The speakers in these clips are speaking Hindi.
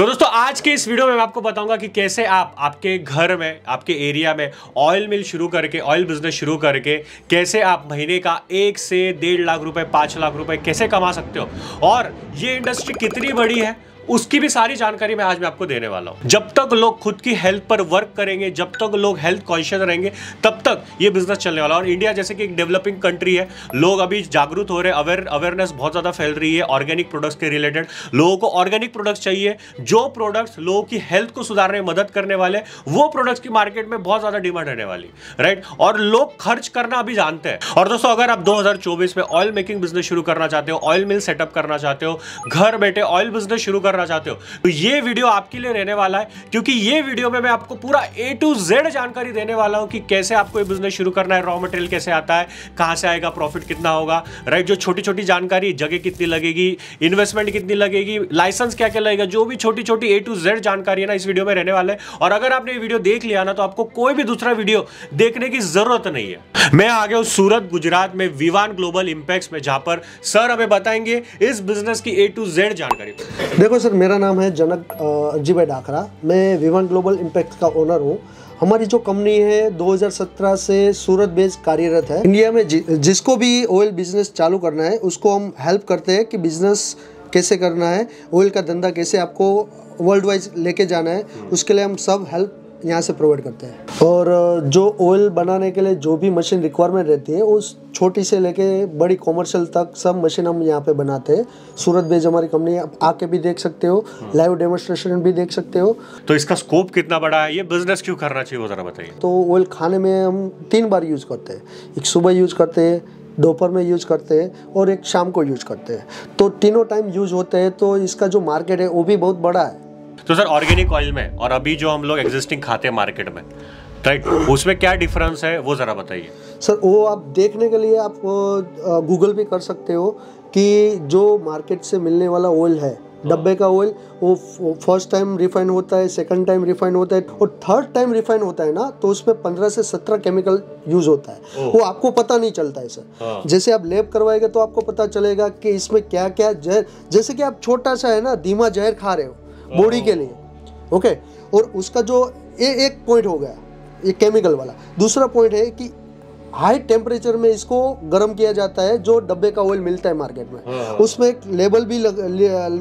तो दोस्तों आज के इस वीडियो में मैं आपको बताऊंगा कि कैसे आप आपके घर में, आपके एरिया में ऑयल मिल शुरू करके, ऑयल बिजनेस शुरू करके कैसे आप महीने का 1 से 1.5 लाख रुपए, 5 लाख रुपए कैसे कमा सकते हो और ये इंडस्ट्री कितनी बड़ी है उसकी भी सारी जानकारी मैं आज मैं आपको देने वाला हूं। जब तक लोग खुद की हेल्थ पर वर्क करेंगे, जब तक लोग हेल्थ कॉन्शियस रहेंगे, तब तक ये बिजनेस चलने वाला। और इंडिया जैसे कि एक डेवलपिंग कंट्री है, लोग अभी जागरूक हो रहे हैं, अवेयरनेस बहुत ज्यादा फैल रही है ऑर्गेनिक प्रोडक्ट्स के रिलेटेड। लोगों को ऑर्गेनिक प्रोडक्ट्स चाहिए, जो प्रोडक्ट्स लोगों की हेल्थ को सुधारने में मदद करने वाले, वो प्रोडक्ट्स की मार्केट में बहुत ज्यादा डिमांड रहने वाली, राइट। और लोग खर्च करना अभी जानते हैं। और दोस्तों अगर आप 2024 में ऑयल मेकिंग बिजनेस शुरू करना चाहते हो, ऑयल मिल सेटअप करना चाहते हो, घर बैठे ऑयल बिजनेस शुरू करना चाहते हो, तो ये वीडियो आपके लिए रहने वाला है। क्योंकि ये वीडियो में मैं आपको पूरा A to Z जानकारी देने वाला हूं कि कैसे आपको ये बिजनेस शुरू करना है, रॉ मटेरियल कैसे आता है, कहां से आएगा, प्रॉफिट कितना होगा, राइट। जो छोटी छोटी जानकारी, जगह कितनी लगेगी, इन्वेस्टमेंट कितनी लगेगी, लाइसेंस क्या क्या लगेगा, जो भी छोटी छोटी A to Z जानकारी है ना, इस वीडियो में रहने वाले हैं। और अगर आपने ये वीडियो देख लिया ना, तो आपको कोई भी दूसरा वीडियो देखने की जरूरत नहीं है। मैं आ गया हूं सूरत, गुजरात में विवान ग्लोबल इंपैक्ट्स में, जहां पर सर हमें बताएंगे इस बिजनेस की A to Z जानकारी। देखो सर, मेरा नाम है जनक जी भाई डाकरा। मैं विवान ग्लोबल इंपैक्ट का ओनर हूँ। हमारी जो कंपनी है 2017 से सूरत बेस्ड कार्यरत है। इंडिया में जिसको भी ऑयल बिजनेस चालू करना है उसको हम हेल्प करते हैं कि बिजनेस कैसे करना है, ऑयल का धंधा कैसे आपको वर्ल्ड वाइज लेके जाना है, उसके लिए हम सब हेल्प यहाँ से प्रोवाइड करते हैं। और जो ऑयल बनाने के लिए जो भी मशीन रिक्वायरमेंट रहती है, उस छोटी से लेके बड़ी कॉमर्शियल तक सब मशीन हम यहाँ पे बनाते हैं। सूरत बेस्ड हमारी कंपनी, आप आके भी देख सकते हो, लाइव डेमोन्स्ट्रेशन भी देख सकते हो। तो इसका स्कोप कितना बड़ा है, ये बिजनेस क्यों करना चाहिए वो जरा बताइए। तो ऑयल खाने में हम 3 बार यूज करते हैं। एक सुबह यूज करते हैं, दोपहर में यूज करते हैं और एक शाम को यूज करते हैं। तो तीनों टाइम यूज होते हैं। तो इसका जो मार्केट है वो भी बहुत बड़ा है। तो सर ऑर्गेनिक ऑयल में और अभी जो हम लोग एग्जिस्टिंग खाते हैं मार्केट में, राइट, उसमें क्या डिफरेंस है वो जरा बताइए। सर वो आप देखने के लिए आप गूगल भी कर सकते हो कि जो मार्केट से मिलने वाला ऑयल है, डब्बे का ऑयल, वो फर्स्ट टाइम रिफाइन होता है, सेकंड टाइम रिफाइन होता है और थर्ड टाइम रिफाइन होता है ना, तो उसमें 15 से 17 केमिकल यूज होता है। वो आपको पता नहीं चलता है सर। जैसे आप लैब करवाएंगे तो आपको पता चलेगा कि इसमें क्या क्या जहर, जैसे कि आप छोटा सा है ना धीमा जहर खा रहे हो बॉडी के लिए, ओके। और उसका जो एक पॉइंट हो गया ये केमिकल वाला। दूसरा पॉइंट है कि हाई टेम्परेचर में इसको गर्म किया जाता है। जो डब्बे का ऑयल मिलता है मार्केट में, उसमें एक लेबल भी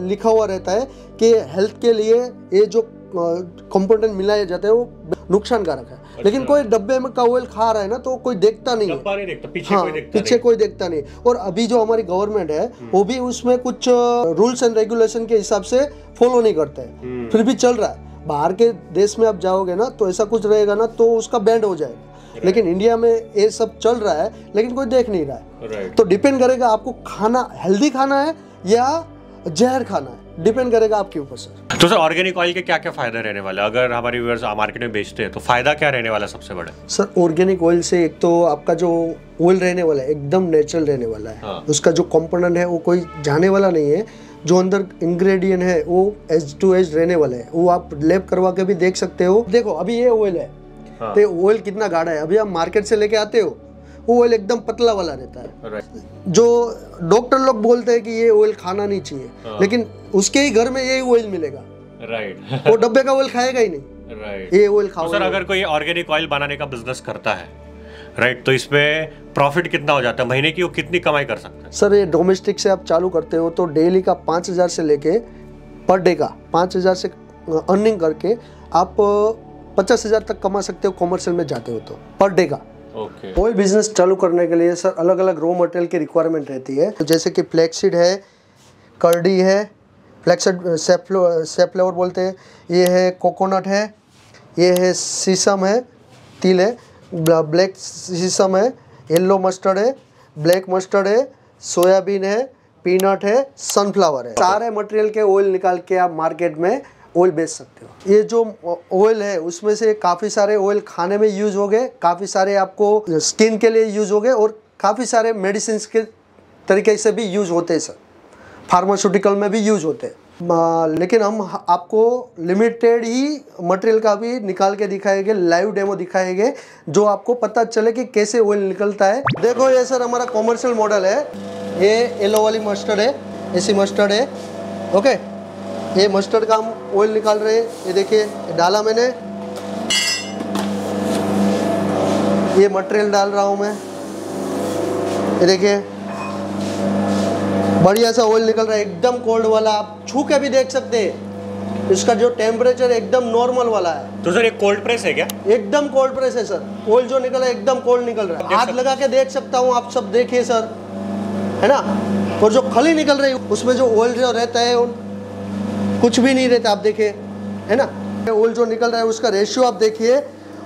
लिखा हुआ रहता है कि हेल्थ के लिए ये जो कंपोनेंट मिलाया जाता है वो नुकसानकारक है। अच्छा। लेकिन कोई डब्बे में का ऑयल खा रहा है ना, तो कोई देखता नहीं है, पीछे कोई देखता नहीं। और अभी जो हमारी गवर्नमेंट है वो भी उसमें कुछ रूल्स एंड रेगुलेशन के हिसाब से फॉलो नहीं करते हैं, फिर भी चल रहा है। बाहर के देश में आप जाओगे ना तो ऐसा कुछ रहेगा ना तो उसका बैंड हो जाएगा। लेकिन इंडिया में ये सब चल रहा है लेकिन कोई देख नहीं रहा है। तो डिपेंड करेगा आपको खाना हेल्दी खाना है या जहर खाना है, डिपेंड करेगा आपके ऊपर सर। तो सर ऑर्गेनिक ऑयल के क्या क्या फायदे रहने वाले, अगर हमारे व्यूअर्स मार्केट में बेचते हैं तो फायदा क्या रहने वाला सबसे बड़ा? सर ऑर्गेनिक ऑयल से एक तो आपका जो ऑयल रहने वाला है एकदम नेचुरल रहने वाला है। हाँ। उसका जो कंपोनेंट है वो कोई जाने वाला नहीं है। जो अंदर इंग्रेडिएंट है वो एज टू एज रहने वाला है। वो आप लैब करवा के भी देख सकते हो। देखो अभी ये ऑयल है। हाँ। तो ऑयल कितना गाढ़ा है, अभी आप मार्केट से लेके आते हो वो ऑयल एकदम पतला वाला रहता है। जो डॉक्टर लोग बोलते हैं कि ये ऑयल खाना नहीं चाहिए, लेकिन उसके ही घर में यही ऑयल मिलेगा, राइट। वो डब्बे का ऑयल खाएगा ही नहीं, राइट। ये ऑयल खाओ। सर अगर कोई ऑर्गेनिक ऑयल बनाने का बिजनेस करता है, राइट, तो इसमें प्रॉफिट कितना हो जाता है, महीने की वो कितनी कमाई कर सकता है? सर ये डोमेस्टिक से आप चालू करते हो तो डेली का 5000 से लेके पर डे का 5000 से अर्निंग करके आप 50,000 तक कमा सकते हो। कॉमर्शियल में जाते हो तो पर डे का। ऑयल बिजनेस चालू करने के लिए सर अलग अलग रॉ मटेरियल की रिक्वायरमेंट रहती है। तो जैसे कि फ्लैक्सीड है, कर्डी है, फ्लैक्सीड सेफ्लावर बोलते हैं, ये है कोकोनट है, ये है सीसम है, तिल है, ब्लैक सीसम है, येलो मस्टर्ड है, ब्लैक मस्टर्ड है, सोयाबीन है, पीनट है, सनफ्लावर है। सारे मटेरियल के ऑयल निकाल के आप मार्केट में ऑयल बेच सकते हो। ये जो ऑयल है उसमें से काफ़ी सारे ऑयल खाने में यूज हो गए, काफ़ी सारे आपको स्किन के लिए यूज हो गए और काफ़ी सारे मेडिसिन के तरीके से भी यूज होते हैं सर। फार्मास्यूटिकल में भी यूज होते हैं। लेकिन हम आपको लिमिटेड ही मटेरियल का भी निकाल के दिखाएंगे, लाइव डेमो दिखाएंगे, जो आपको पता चले कि कैसे ऑयल निकलता है। देखो ये सर हमारा कॉमर्शियल मॉडल है। ये येलो वाली मस्टर्ड है, ऐसी मस्टर्ड है, ओके। ये मस्टर्ड का हम ऑयल निकाल रहे हैं। ये देखिए डाला मैंने, ये मटेरियल डाल रहा हूँ मैं। ये देखिए बढ़िया सा ऑयल निकल रहा है, एकदम कोल्ड वाला। आप छू के भी देख सकते हैं, इसका जो टेम्परेचर एकदम नॉर्मल वाला है। तो सर ये कोल्ड प्रेस है क्या? एकदम कोल्ड प्रेस है सर। ऑयल जो निकला है एकदम कोल्ड निकल रहा है। हाथ लगा के देख सकता हूँ, आप सब देखिए सर, है ना। और जो खली निकल रही है उसमें जो ऑयल जो रहता है कुछ भी नहीं रहता, आप देखिए, है ना। ऑयल जो निकल रहा है उसका रेशियो आप देखिए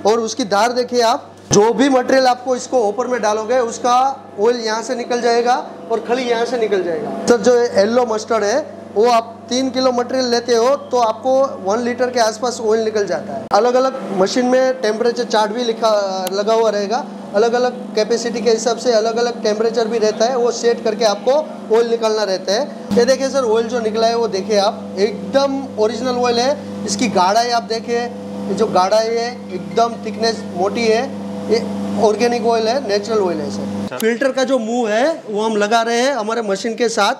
और उसकी धार देखिए। आप जो भी मटेरियल आपको इसको ऊपर में डालोगे उसका ऑयल यहाँ से निकल जाएगा और खली यहाँ से निकल जाएगा। सर जो येलो मस्टर्ड है वो आप 3 किलो मटेरियल लेते हो तो आपको 1 लीटर के आसपास ऑयल निकल जाता है। अलग अलग मशीन में टेम्परेचर चार्ट भी लगा हुआ रहेगा, अलग अलग कैपेसिटी के हिसाब से अलग अलग टेम्परेचर भी रहता है, वो सेट करके आपको ऑयल निकालना रहता है। ये देखिए सर ऑयल जो निकला है वो देखिए आप, एकदम ओरिजिनल ऑयल है। इसकी गाढ़ाई आप देखिए, ये जो गाढ़ाई है एकदम थिकनेस मोटी है, ये ऑर्गेनिक ऑयल है, नेचुरल ऑयल है सर। फिल्टर का जो मुंह है वो हम लगा रहे हैं हमारे मशीन के साथ।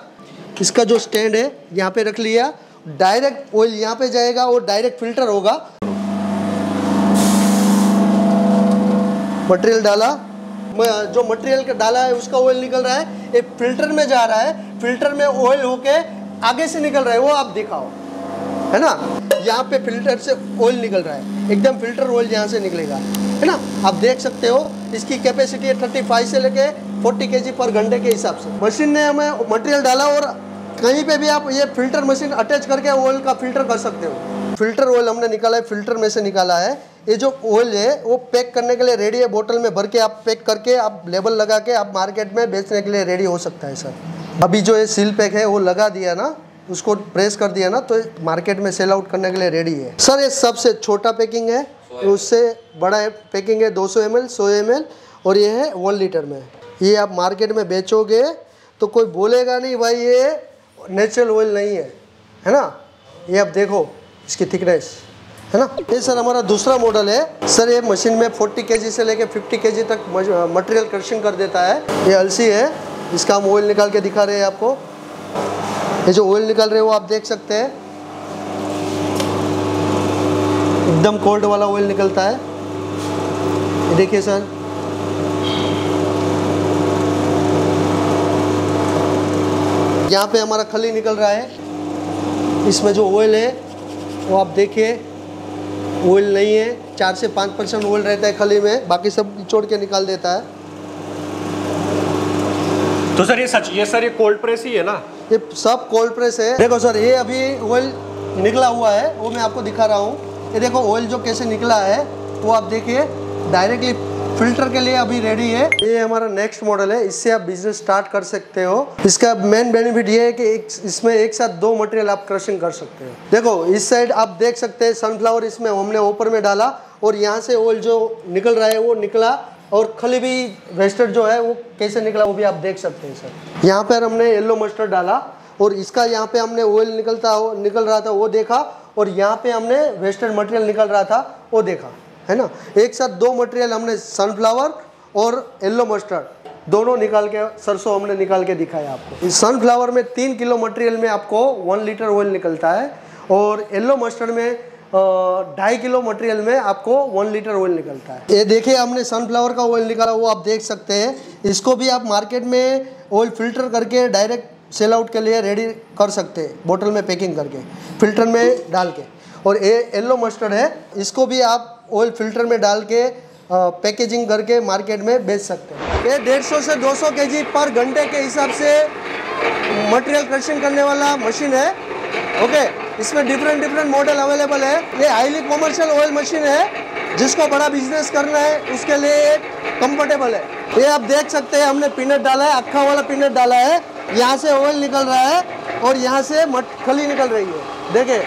इसका जो स्टैंड है यहाँ पे रख लिया, डायरेक्ट ऑयल यहाँ पे जाएगा और डायरेक्ट फिल्टर होगा। मटेरियल डाला, जो मटेरियल का डाला है उसका ऑयल निकल रहा है, एक फिल्टर में जा रहा है, फिल्टर में ऑयल होके आगे से निकल रहा है, वो आप दिखाओ, है ना। यहाँ पे फिल्टर से ऑयल निकल रहा है, एकदम फिल्टर ऑयल यहाँ से निकलेगा, है ना। आप देख सकते हो इसकी कैपेसिटी है 35 से लेके 40 kg पर घंटे के हिसाब से। मशीन ने हमें मटेरियल डाला और कहीं पे भी आप ये फिल्टर मशीन अटैच करके ऑयल का फिल्टर कर सकते हो। फिल्टर ऑयल हमने निकाला है, फिल्टर में से निकाला है। ये जो ऑयल है वो पैक करने के लिए रेडी है, बोतल में भर के आप पैक करके आप लेबल लगा के आप मार्केट में बेचने के लिए रेडी हो सकता है सर। अभी जो ये सील पैक है वो लगा दिया ना, उसको प्रेस कर दिया ना, तो मार्केट में सेल आउट करने के लिए रेडी है सर। ये सबसे छोटा पैकिंग है, उससे बड़ा पैकिंग है 200 ml, 100 ml और ये है 1 लीटर में। ये आप मार्केट में बेचोगे तो कोई बोलेगा नहीं भाई ये नेचुरल ऑयल नहीं है, है ना। ये आप देखो इसकी थिकनेस, है ना। ये सर हमारा दूसरा मॉडल है सर। ये मशीन में 40 kg से लेके 50 kg तक मटेरियल क्रशिंग कर देता है। ये अलसी है, इसका हम ऑयल निकाल के दिखा रहे हैं आपको। ये जो ऑयल निकल रहे हैं वो आप देख सकते हैं, एकदम कोल्ड वाला ऑयल निकलता है। ये देखिए सर, यहाँ पे हमारा खली निकल रहा है। इसमें जो ऑयल है वो आप देखिए, ऑयल नहीं है, 4 से 5% ऑयल रहता है खली में, बाकी सब निचोड़ के निकाल देता है। तो सर ये कोल्ड प्रेस ही है ना? ये सब कोल्ड प्रेस है। देखो सर ये अभी ऑयल निकला हुआ है वो मैं आपको दिखा रहा हूँ। ये देखो ऑयल जो कैसे निकला है वो आप देखिए, डायरेक्टली फिल्टर के लिए अभी रेडी है। ये हमारा नेक्स्ट मॉडल है, इससे आप बिजनेस स्टार्ट कर सकते हो। इसका मेन बेनिफिट ये है कि इसमें एक साथ 2 मटेरियल आप क्रशिंग कर सकते हो। देखो इस साइड आप देख सकते हैं सनफ्लावर इसमें हमने ऊपर में डाला और यहाँ से ऑयल जो निकल रहा है वो निकला, और खली भी वेस्टेड जो है वो कैसे निकला वो भी आप देख सकते हैं सर। यहाँ पर हमने येलो मस्टर्ड डाला और इसका यहाँ पे हमने ऑयल निकल रहा था वो देखा, और यहाँ पे हमने वेस्टेड मटेरियल निकल रहा था वो देखा, है ना। एक साथ 2 मटेरियल हमने सनफ्लावर और येलो मस्टर्ड दोनों निकाल के, सरसों हमने निकाल के दिखाया आपको। इस सनफ्लावर में 3 किलो मटेरियल में आपको 1 लीटर ऑयल निकलता है, और येलो मस्टर्ड में 2.5 किलो मटेरियल में आपको 1 लीटर ऑयल निकलता है। ये देखिए हमने सनफ्लावर का ऑयल निकाला, वो आप देख सकते हैं। इसको भी आप मार्केट में ऑयल फिल्टर करके डायरेक्ट सेल आउट के लिए रेडी कर सकते हैं, बोतल में पैकिंग करके फिल्टर में डाल के। और ये येलो मस्टर्ड है, इसको भी आप ऑयल फिल्टर में डाल के पैकेजिंग करके मार्केट में बेच सकते हैं। ये 150 से 200 kg पर घंटे के हिसाब से मटेरियल क्रशिंग करने वाला मशीन है। ओके, इसमें डिफरेंट मॉडल अवेलेबल है। ये हाईली कॉमर्शियल ऑयल मशीन है, जिसको बड़ा बिजनेस करना है उसके लिए कंफर्टेबल है। ये आप देख सकते हैं हमने पीनट डाला है, अक्खा वाला पीनट डाला है। यहाँ से ऑयल निकल रहा है और यहाँ से खली निकल रही है, देखिए,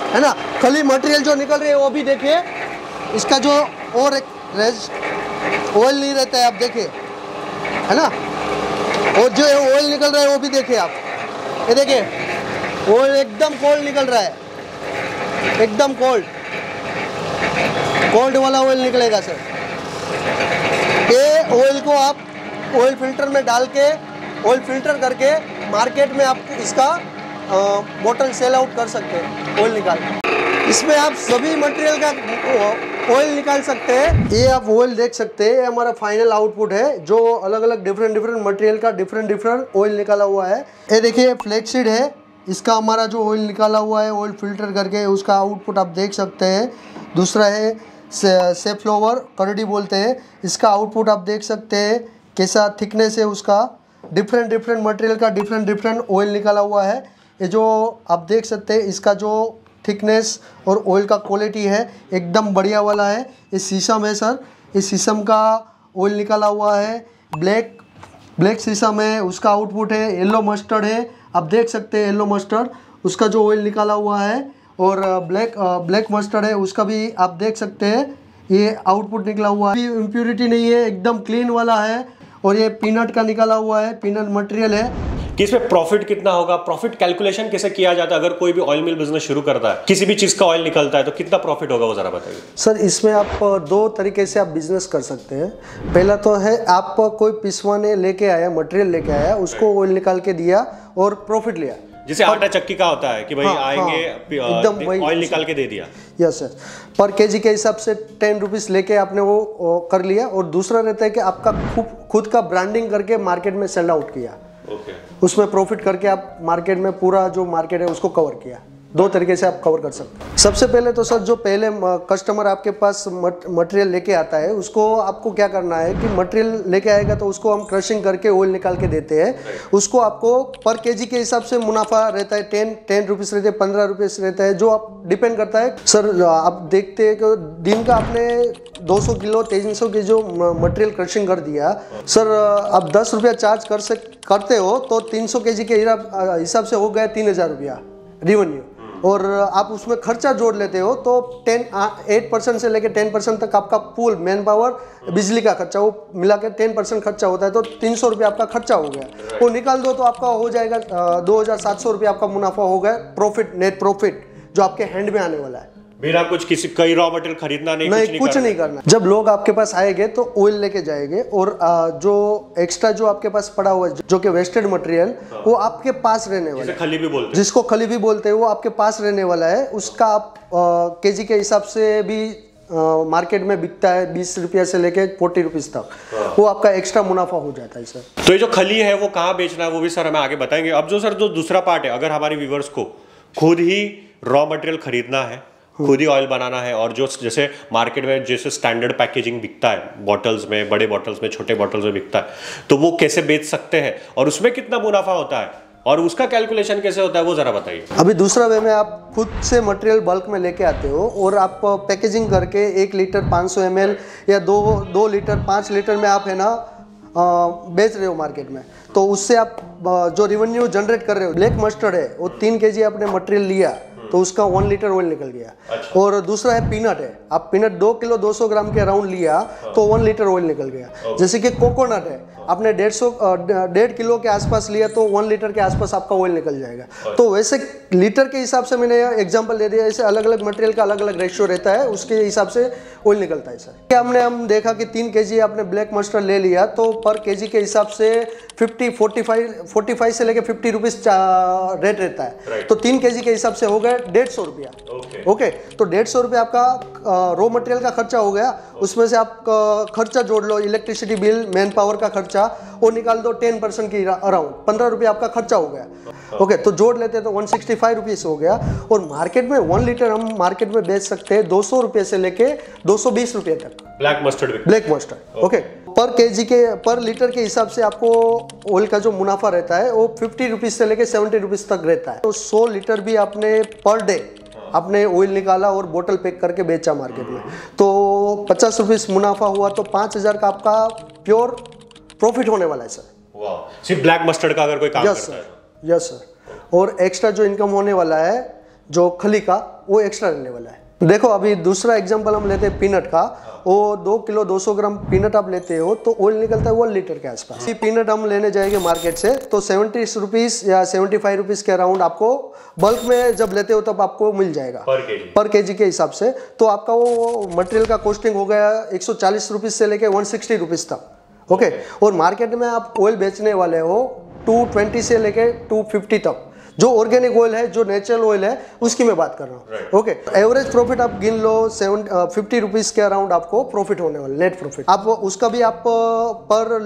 है ना। खली मटेरियल जो निकल रही है वो भी देखिए, इसका जो और एक ऑयल नहीं रहता है, आप देखिए, है ना। और जो ऑयल निकल रहा है वो भी देखिए आप, ये देखिए ऑयल एकदम कोल्ड निकल रहा है, एकदम कोल्ड वाला ऑयल निकलेगा सर। ये ऑयल को आप ऑयल फिल्टर में डाल के ऑयल फिल्टर करके मार्केट में आप इसका बोतल सेल आउट कर सकते हैं ऑयल निकाल के। इसमें आप सभी मटेरियल का ऑयल निकाल सकते हैं। ये आप ऑयल देख सकते हैं, ये हमारा फाइनल आउटपुट है जो अलग अलग डिफरेंट मटेरियल का डिफरेंट ऑयल निकाला हुआ है। ये देखिए फ्लैक्ससीड है, इसका हमारा जो ऑयल निकाला हुआ है ऑयल फिल्टर करके उसका आउटपुट आप देख सकते हैं। दूसरा है सेफ्लोवर करडी बोलते हैं, इसका आउटपुट आप देख सकते हैं कैसा थिकनेस है उसका। डिफरेंट मटेरियल का डिफरेंट ऑयल निकाला हुआ है। ये जो आप देख सकते हैं इसका जो थिकनेस और ऑयल का क्वालिटी है एकदम बढ़िया वाला है। ये शीशम है सर, इस शीशम का ऑयल निकाला हुआ है। ब्लैक शीशम है, उसका आउटपुट है। येलो मस्टर्ड है, आप देख सकते हैं येलो मस्टर्ड, उसका जो ऑयल निकाला हुआ है। और ब्लैक मस्टर्ड है, उसका भी आप देख सकते हैं ये आउटपुट निकला हुआ है। इम्प्योरिटी नहीं है, एकदम क्लीन वाला है। और ये पीनट का निकाला हुआ है, पीनट मटेरियल है। कि इसमें प्रॉफिट कितना होगा, प्रॉफिट कैलकुलेशन कैसे किया जाता है? अगर कोई भी ऑयल मिल बिजनेस शुरू करता है, किसी भी चीज का ऑयल निकलता है तो कितना प्रॉफिट होगा वो जरा बताइए। सर इसमें आप दो तरीके से आप बिजनेस कर सकते हैं। पहला तो है आप कोई पिसवाने लेके आया, मटेरियल लेके आया, उसको ऑयल निकाल के दिया और प्रॉफिट लिया। जैसे आटा चक्की का होता है कि भाई आएंगे एकदम ऑयल निकाल के दे दिया। यस सर, पर केजी के हिसाब से 10 रुपीज़ लेके आपने वो कर लिया। और दूसरा रहता है कि आपका खुद का ब्रांडिंग करके मार्केट में सेल आउट किया। उसमें प्रॉफिट करके आप मार्केट में पूरा जो मार्केट है उसको कवर किया। दो तरीके से आप कवर कर सकते हैं। सबसे पहले तो सर जो पहले कस्टमर आपके पास मटेरियल लेके आता है उसको आपको क्या करना है कि मटेरियल लेके आएगा तो उसको हम क्रशिंग करके ऑयल निकाल के देते हैं। उसको आपको पर केजी के हिसाब से मुनाफा रहता है, 10 रुपीज़ रहते हैं, 15 रुपीज़ रहता है, जो आप डिपेंड करता है। सर आप देखते हैं कि दिन का आपने 200 किलो 300 की जो मटेरियल क्रशिंग कर दिया, सर आप 10 रुपया चार्ज करते हो तो 300 केजी के हिसाब से हो गया 3000 रुपया रेवेन्यू। और आप उसमें खर्चा जोड़ लेते हो तो 8% से लेकर 10% तक आपका पूल मैन पावर बिजली का खर्चा वो मिला के 10% खर्चा होता है। तो 300 रुपये आपका खर्चा हो गया, वो निकाल दो तो आपका हो जाएगा 2700 रुपये आपका मुनाफा हो गया। प्रॉफिट, नेट प्रॉफिट जो आपके हैंड में आने वाला है। बिना कुछ किसी कई रॉ मटेरियल खरीदना नहीं, कुछ नहीं करना। जब लोग आपके पास आएंगे तो ऑयल लेके जाएंगे और जो एक्स्ट्रा जो आपके पास पड़ा हुआ है जो कि वेस्टेड मटेरियल वो आपके पास रहने वाला है, खली भी बोलते हैं, जिसको खली भी बोलते हैं, वो आपके पास रहने वाला है। उसका आप केजी के हिसाब से भी मार्केट में बिकता है 20 रुपया से लेके 40 रुपीज़ तक। वो आपका एक्स्ट्रा मुनाफा हो जाता है सर। तो ये जो खली है वो कहाँ बेचना है वो भी सर हमें आगे बताएंगे। अब जो सर जो दूसरा पार्ट है, अगर हमारे व्यूवर्स को खुद ही रॉ मटेरियल खरीदना है, खुद ही ऑयल बनाना है और जो जैसे मार्केट में जैसे स्टैंडर्ड पैकेजिंग बिकता है, बॉटल्स में, बड़े बॉटल्स में, छोटे बॉटल्स में बिकता है, तो वो कैसे बेच सकते हैं और उसमें कितना मुनाफा होता है और उसका कैलकुलेशन कैसे होता है वो जरा बताइए। अभी दूसरा वे में आप खुद से मटेरियल बल्क में लेके आते हो और आप पैकेजिंग करके 1 लीटर 500 ml या 2 लीटर 5 लीटर में आप है ना बेच रहे हो मार्केट में, तो उससे आप जो रेवेन्यू जनरेट कर रहे हो। ब्लैक मस्टर्ड है वो 3 kg आपने मटेरियल लिया तो उसका 1 लीटर ऑयल निकल गया। अच्छा। और दूसरा है पीनट है, आप पीनट 2 किलो 200 ग्राम के अराउंड लिया तो 1 लीटर ऑयल निकल गया। जैसे कि कोकोनट है, आपने 1.5 किलो के आसपास लिया तो 1 लीटर के आसपास आपका ऑयल निकल जाएगा। तो वैसे लीटर के हिसाब से मैंने एग्जांपल दे दिया, ऐसे अलग अलग मटेरियल का अलग अलग रेशियो रहता है, उसके हिसाब से ऑयल निकलता है सर। हम देखा कि 3 kg आपने ब्लैक मस्टर्ड ले लिया तो पर केजी के हिसाब से 45 से लेके 50 रुपीज़ रेट रहता है। तो 3 kg के हिसाब से हो गया 150 रुपया। ओके, तो 150 रुपया आपका रॉ मटेरियल का खर्चा हो गया। उसमें से आप खर्चा जोड़ लो, इलेक्ट्रिसिटी बिल, मैन पावर का खर्चा वो निकाल दो 10% की अराउंड 15 रुपया आपका खर्चा हो गया। ओके, तो जोड़ लेते तो 165 रुपीज़ हो गया। और मार्केट में 1 लीटर हम मार्केट में बेच सकते हैं 200 रुपये से लेके 220 रुपये तक। ब्लैक मस्टर्ड ओके, पर केजी के पर लीटर के हिसाब से आपको ऑयल का जो मुनाफा रहता है वो 50 रुपीज़ से लेके 70 रुपीज़ तक रहता है। तो 100 लीटर भी आपने पर डे आपने ऑयल निकाला और बोतल पैक करके बेचा मार्केट में तो 50 रुपीज़ मुनाफा हुआ तो 5000 का आपका प्योर प्रॉफिट होने वाला है सर। वाह, सिर्फ ब्लैक मस्टर्ड का अगर कोई काम करता है। यस सर, और एक्स्ट्रा जो इनकम होने वाला है जो खली का वो एक्स्ट्रा रहने वाला है। देखो अभी दूसरा एग्जांपल हम लेते हैं पीनट का। वो 2 किलो 200 ग्राम पीनट आप लेते हो तो ऑयल निकलता है 1 लीटर के आसपास। पीनट हम लेने जाएंगे मार्केट से तो 70 रुपीज़ या 75 रुपीज़ के अराउंड आपको बल्क में जब लेते हो तब आपको मिल जाएगा पर केजी के हिसाब से। तो आपका वो मटेरियल का कॉस्टिंग हो गया 140 रुपीज़ से लेके 160 रुपीज़ तक। ओके, और मार्केट में आप ऑयल बेचने वाले हो 220 से लेके 250 तक। जो ऑर्गेनिक ऑयल है, जो नेचुरल ऑयल है, उसकी मैं बात कर रहा हूँ। ओके, एवरेज प्रॉफिट आप गिन लो 50 रुपीज़ के अराउंड आपको प्रॉफिट होने वाला, नेट प्रॉफिट। आप उसका भी आप पर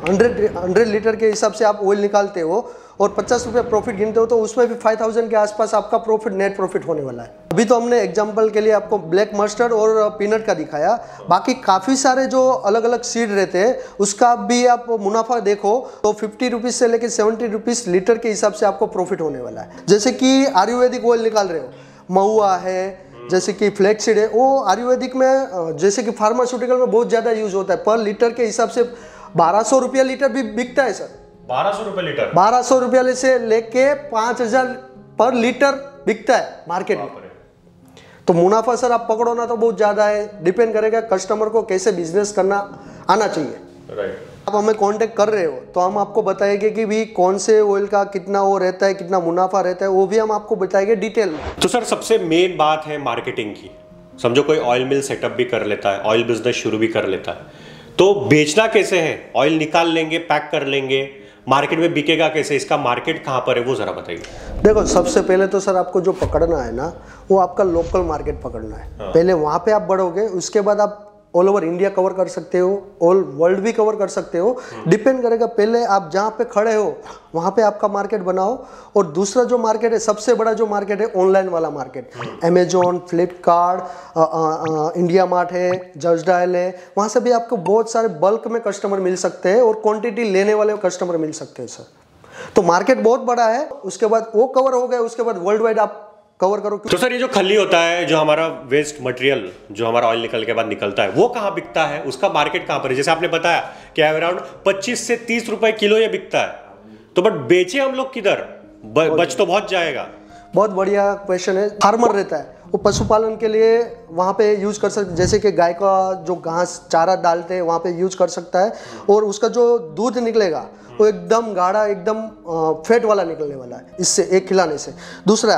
100 लीटर के हिसाब से आप ऑयल निकालते हो और 50 रुपये प्रॉफिट गिनते हो, तो उसमें भी 5000 के आसपास आपका प्रॉफिट, नेट प्रॉफिट होने वाला है। अभी तो हमने एग्जांपल के लिए आपको ब्लैक मस्टर्ड और पीनट का दिखाया, बाकी काफ़ी सारे जो अलग अलग सीड रहते हैं उसका भी आप मुनाफा देखो तो 50 रुपीज़ से लेकर 70 रुपीज़ लीटर के हिसाब से आपको प्रॉफिट होने वाला है। जैसे कि आयुर्वेदिक ऑयल निकाल रहे हो, महुआ है, जैसे कि फ्लैक्सीड है, वो आयुर्वेदिक में जैसे कि फार्मास्यूटिकल में बहुत ज़्यादा यूज होता है। पर लीटर के हिसाब से 1200 रुपया लीटर भी बिकता है सर। 1200 रुपये लीटर, 1200 रुपया से लेके 5000 पर लीटर बिकता है मार्केट में। तो मुनाफा सर आप पकड़ो ना तो बहुत ज़्यादा है, डिपेंड करेगा कस्टमर को कैसे बिजनेस करना आना चाहिए। राइट। आप हमें कांटेक्ट कर रहे हो तो हम आपको बताएंगे कि भी कौन से ऑयल का कितना वो रहता है, कितना मुनाफा रहता है, वो भी हम आपको बताएंगे डिटेल में। तो सर सबसे मेन बात है मार्केटिंग की। समझो कोई ऑयल मिल सेटअप भी कर लेता है, ऑयल बिजनेस शुरू भी कर लेता है, तो बेचना कैसे है? ऑयल निकाल लेंगे, पैक कर लेंगे, मार्केट में बिकेगा कैसे? इसका मार्केट कहाँ पर है वो जरा बताइए। देखो, सबसे पहले तो सर आपको जो पकड़ना है ना, वो आपका लोकल मार्केट पकड़ना है। पहले वहाँ पे आप बढ़ोगे, उसके बाद आप ऑल ओवर इंडिया कवर कर सकते हो, ऑल वर्ल्ड भी कवर कर सकते हो, डिपेंड करेगा। पहले आप जहाँ पे खड़े हो वहाँ पे आपका मार्केट बनाओ। और दूसरा जो मार्केट है, सबसे बड़ा जो मार्केट है, ऑनलाइन वाला market, Amazon, Flipkart, India mart है, जस्ट डायल है, वहाँ से भी आपको बहुत सारे बल्क में कस्टमर मिल सकते हैं और क्वांटिटी लेने वाले कस्टमर मिल सकते हैं सर। तो मार्केट बहुत बड़ा है। उसके बाद वो कवर हो गया, उसके बाद वर्ल्ड वाइड आप कवर करो। तो सर ये जो खली होता है, जो हमारा वेस्ट मटेरियल, जो हमारा ऑयल निकल के बाद निकलता है, वो कहाँ बिकता है? उसका मार्केट कहाँ पर है? जैसे आपने बताया कि अराउंड 25 से 30 रुपए किलो ये बिकता है, तो बट बेचे हम लोग किधर? बच तो बहुत जाएगा। बहुत बढ़िया क्वेश्चन है। फार्मर रहता है, वो पशुपालन के लिए वहाँ पे यूज कर सकते, जैसे कि गाय का जो घास चारा डालते हैं वहाँ पे यूज कर सकता है, और उसका जो दूध निकलेगा वो एकदम गाढ़ा, एकदम फैट वाला निकलने वाला है इससे, एक खिलाने से। दूसरा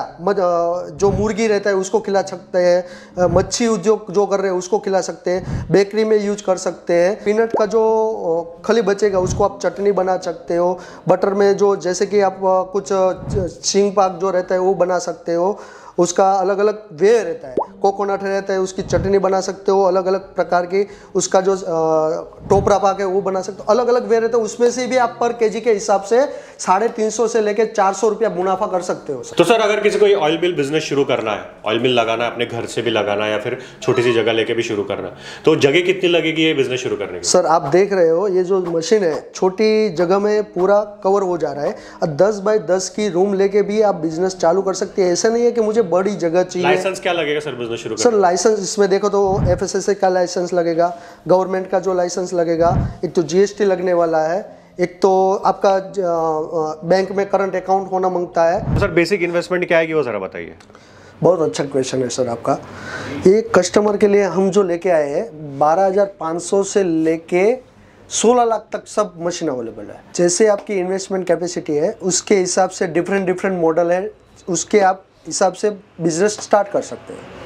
जो मुर्गी रहता है उसको खिला सकते हैं, मच्छी उद्योग जो कर रहे हैं उसको खिला सकते हैं, बेकरी में यूज कर सकते हैं। पीनट का जो खली बचेगा उसको आप चटनी बना सकते हो, बटर में जो जैसे कि आप कुछ सींग पाक जो रहता है वो बना सकते हो, उसका अलग अलग वे रहता है। कोकोनट रहता है, उसकी चटनी बना सकते हो, अलग अलग प्रकार की। उसका जो टोपरा पाक है वो बना सकते हो, अलग अलग वे रहता है। उसमें से भी आप पर केजी के हिसाब से 350 से लेकर 400 रुपया मुनाफा कर सकते हो। तो सर अगर किसी को ऑयल मिल बिजनेस शुरू करना है, ऑयल मिल लगाना है, अपने घर से भी लगाना है या फिर छोटी सी जगह लेके भी शुरू करना है, तो जगह कितनी लगेगी ये बिजनेस शुरू करने की? सर आप देख रहे हो ये जो मशीन है, छोटी जगह में पूरा कवर हो जा रहा है। 10 बाय 10 की रूम लेके भी आप बिजनेस चालू कर सकते हैं। ऐसा नहीं है कि मुझे बड़ी जगह चाहिए। लाइसेंस क्या लगेगा सर बिजनेस शुरू करने? सर लाइसेंस इसमें देखो तो FSSAI का लाइसेंस लगेगा, गवर्नमेंट का जो लाइसेंस लगेगा, एक तो GST लगने वाला है, एक तो आपका बैंक में करंट अकाउंट होना मांगता है। सर बेसिक इन्वेस्टमेंट क्या है वो जरा बताइए। बहुत अच्छा क्वेश्चन है सर आपका। एक कस्टमर के लिए हम जो लेके आए हैं 12,500 से लेके 16 लाख तक सब मशीन अवेलेबल है। जैसे आपकी इन्वेस्टमेंट कैपेसिटी है उसके हिसाब से डिफरेंट मॉडल है, उसके आप हिसाब से बिजनेस स्टार्ट कर सकते हैं।